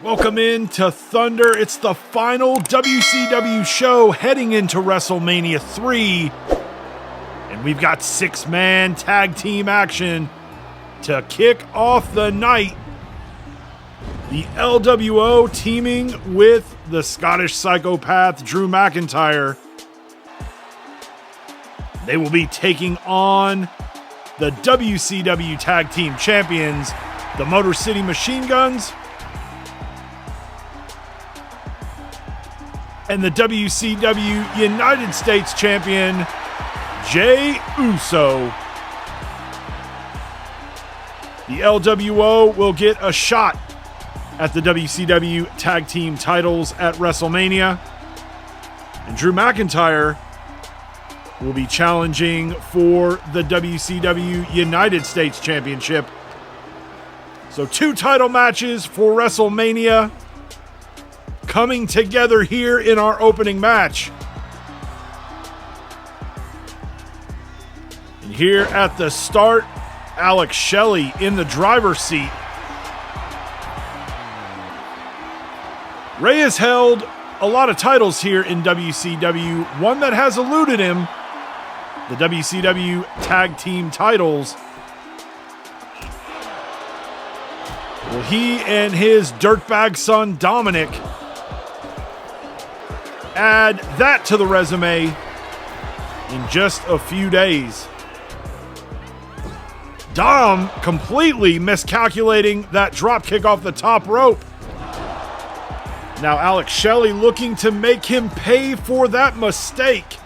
Welcome in to Thunder. It's the final WCW show heading into WrestleMania 3. And we've got 6-man tag team action to kick off the night. The LWO teaming with the Scottish psychopath Drew McIntyre. They will be taking on the WCW Tag Team Champions, the Motor City Machine Guns, and the WCW United States Champion, Jey Uso. The LWO will get a shot at the WCW Tag Team titles at WrestleMania. And Drew McIntyre will be challenging for the WCW United States Championship. So 2 title matches for WrestleMania coming together here in our opening match. And here at the start, Alex Shelley in the driver's seat. Rey has held a lot of titles here in WCW. One that has eluded him, the WCW Tag Team titles. Will he and his dirtbag son Dominik add that to the resume in just a few days? Dom completely miscalculating that drop kick off the top rope. Now Alex Shelley looking to make him pay for that mistake.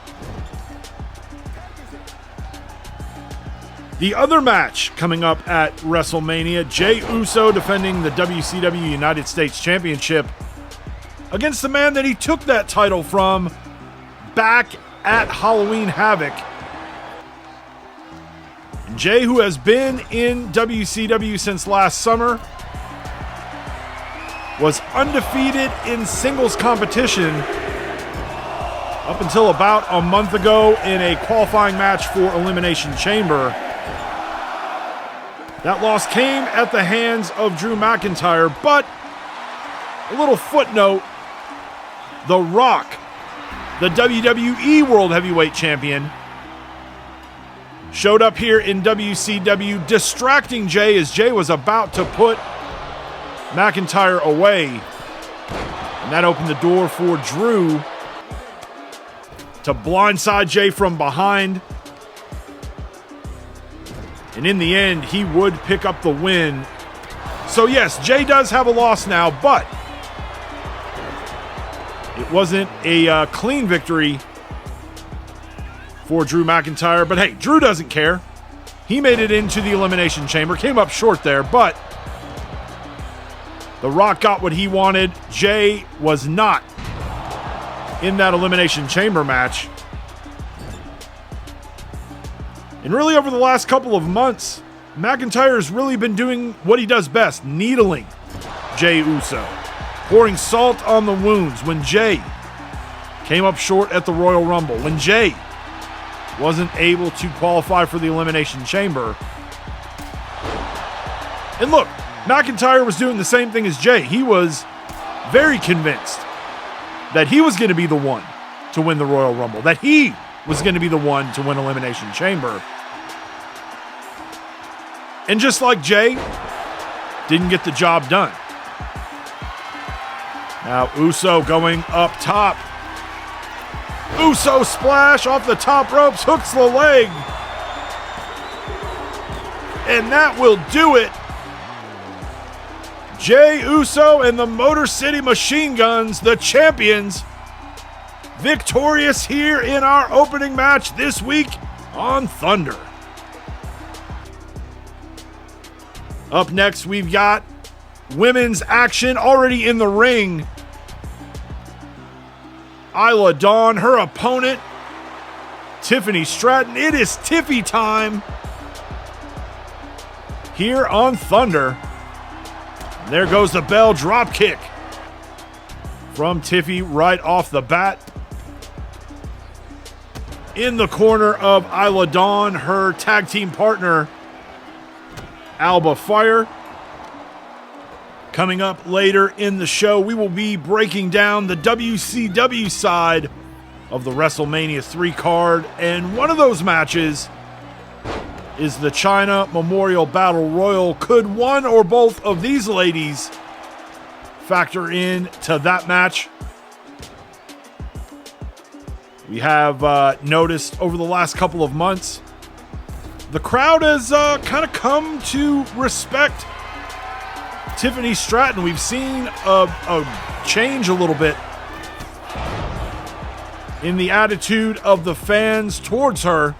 The other match coming up at WrestleMania, Jey Uso defending the WCW United States Championship against the man that he took that title from back at Halloween Havoc. And Jey, who has been in WCW since last summer, was undefeated in singles competition up until about a month ago in a qualifying match for Elimination Chamber. That loss came at the hands of Drew McIntyre, but a little footnote, The Rock, the WWE World Heavyweight Champion, showed up here in WCW distracting Jey as Jey was about to put McIntyre away. And that opened the door for Drew to blindside Jey from behind. And in the end, he would pick up the win. So yes, Jey does have a loss now, but it wasn't a clean victory for Drew McIntyre. But hey, Drew doesn't care. He made it into the Elimination Chamber. Came up short there, but The Rock got what he wanted. Jey was not in that Elimination Chamber match. And really over the last couple of months, McIntyre has really been doing what he does best, needling Jey Uso, pouring salt on the wounds when Jey came up short at the Royal Rumble, when Jey wasn't able to qualify for the Elimination Chamber. And look, McIntyre was doing the same thing as Jey. He was very convinced that he was going to be the one to win the Royal Rumble, that he was going to be the one to win Elimination Chamber. And just like Jey, didn't get the job done. Now Uso going up top. Uso splash off the top ropes, hooks the leg. And that will do it. Jey Uso and the Motor City Machine Guns, the champions, victorious here in our opening match this week on Thunder. Up next, we've got women's action already in the ring. Isla Dawn, her opponent, Tiffany Stratton. It is Tiffy time here on Thunder. And there goes the bell, drop kick from Tiffy right off the bat. In the corner of Isla Dawn, her tag team partner, Alba Fire. Coming up later in the show, we will be breaking down the WCW side of the WrestleMania 3 card, and one of those matches is the China Memorial Battle Royal. Could one or both of these ladies factor in to that match? We have noticed over the last couple of months, the crowd has kind of come to respect Tiffany Stratton. We've seen a change a little bit in the attitude of the fans towards her.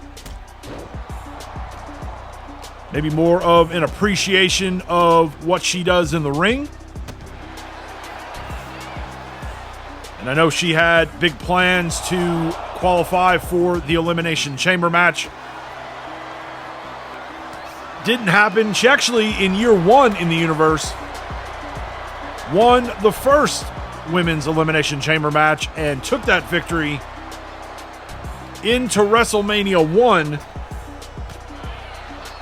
Maybe more of an appreciation of what she does in the ring. And I know she had big plans to qualify for the Elimination Chamber match. Didn't happen. She actually, in year one in the universe, won the first Women's Elimination Chamber match and took that victory into WrestleMania 1,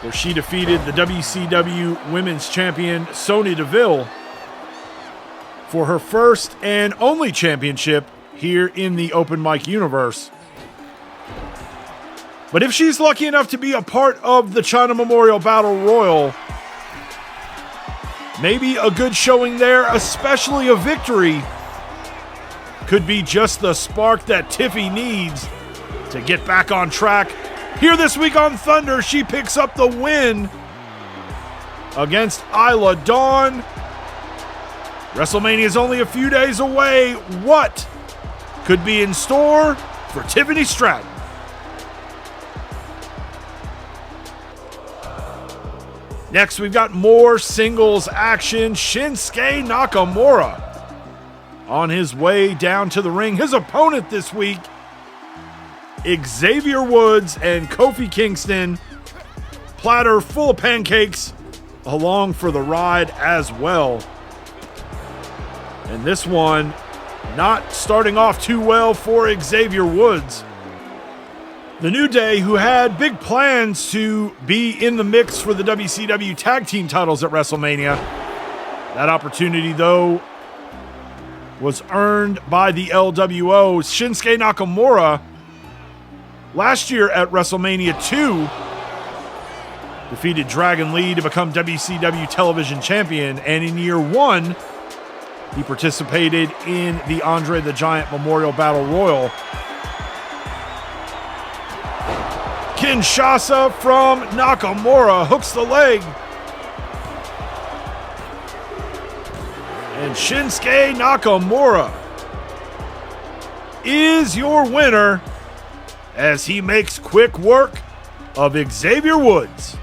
where she defeated the WCW Women's Champion Sonya Deville for her first and only championship here in the open mic universe. But if she's lucky enough to be a part of the China Memorial Battle Royal, maybe a good showing there, especially a victory, could be just the spark that Tiffy needs to get back on track. Here this week on Thunder, she picks up the win against Isla Dawn. WrestleMania is only a few days away. What could be in store for Tiffany Stratton? Next, we've got more singles action. Shinsuke Nakamura on his way down to the ring. His opponent this week, Xavier Woods and Kofi Kingston. Platter full of pancakes along for the ride as well. And this one not starting off too well for Xavier Woods. The New Day, who had big plans to be in the mix for the WCW Tag Team titles at WrestleMania. That opportunity, though, was earned by the LWO. Shinsuke Nakamura, last year at WrestleMania 2, defeated Dragon Lee to become WCW Television Champion. And in year 1, he participated in the Andre the Giant Memorial Battle Royal. Kinshasa from Nakamura hooks the leg. And Shinsuke Nakamura is your winner as he makes quick work of Xavier Woods.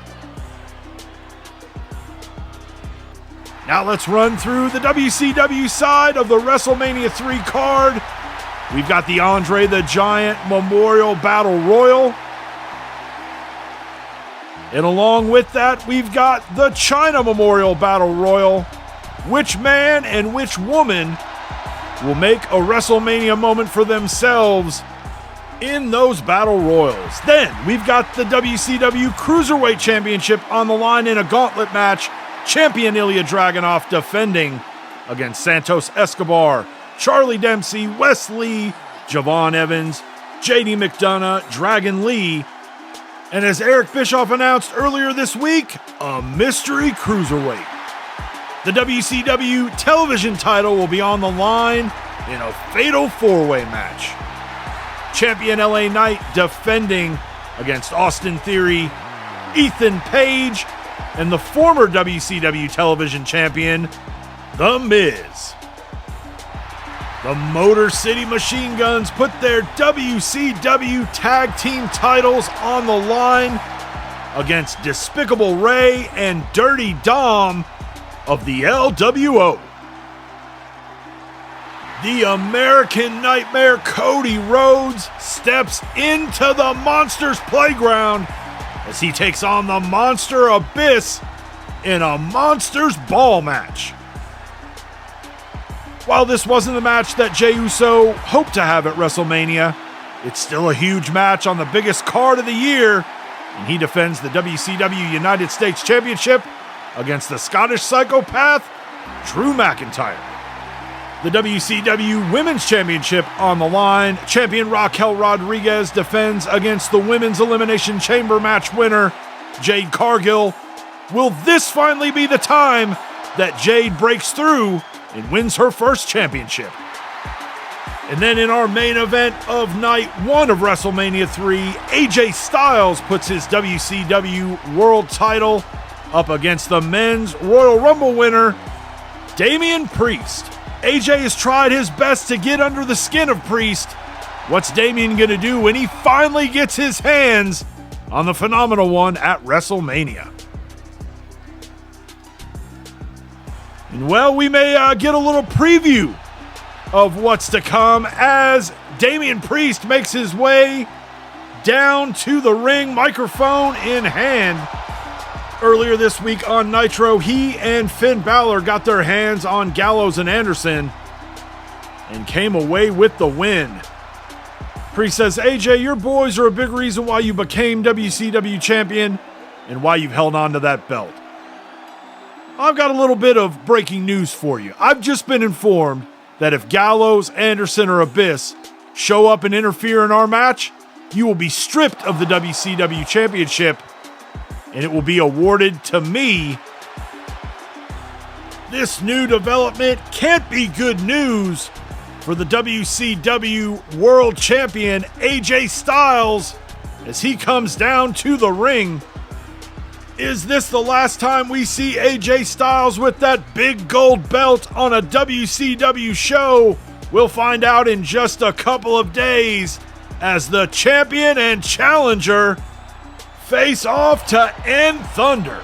Now let's run through the WCW side of the WrestleMania 3 card. We've got the Andre the Giant Memorial Battle Royal. And along with that, we've got the China Memorial Battle Royal. Which man and which woman will make a WrestleMania moment for themselves in those Battle Royals? Then we've got the WCW Cruiserweight Championship on the line in a gauntlet match. Champion Ilya Dragunov defending against Santos Escobar, Charlie Dempsey, Wes Lee, Javon Evans, JD McDonough, Dragon Lee, and as Eric Bischoff announced earlier this week, a mystery cruiserweight. The WCW television title will be on the line in a fatal four-way match. Champion LA Knight defending against Austin Theory, Ethan Page, and the former WCW television champion, The Miz. The Motor City Machine Guns put their WCW tag team titles on the line against Despicable Ray and Dirty Dom of the LWO. The American Nightmare Cody Rhodes steps into the Monsters Playground as he takes on the Monster Abyss in a Monsters Ball match. While this wasn't the match that Jey Uso hoped to have at WrestleMania, it's still a huge match on the biggest card of the year, and he defends the WCW United States Championship against the Scottish Psychopath, Drew McIntyre. The WCW Women's Championship on the line. Champion Raquel Rodriguez defends against the Women's Elimination Chamber match winner, Jade Cargill. Will this finally be the time that Jade breaks through and wins her first championship? And then in our main event of night 1 of WrestleMania 3, AJ Styles puts his WCW World title up against the Men's Royal Rumble winner, Damian Priest. AJ has tried his best to get under the skin of Priest. What's Damian going to do when he finally gets his hands on the Phenomenal One at WrestleMania? And well, we may get a little preview of what's to come as Damian Priest makes his way down to the ring, microphone in hand. Earlier this week on Nitro, he and Finn Balor got their hands on Gallows and Anderson and came away with the win. Priest says, AJ, your boys are a big reason why you became WCW champion and why you've held on to that belt. I've got a little bit of breaking news for you. I've just been informed that if Gallows, Anderson, or Abyss show up and interfere in our match, you will be stripped of the WCW Championship, and it will be awarded to me. This new development can't be good news for the WCW World Champion AJ Styles as he comes down to the ring. Is this the last time we see AJ Styles with that big gold belt on a WCW show? We'll find out in just a couple of days as the champion and challenger face off to end Thunder.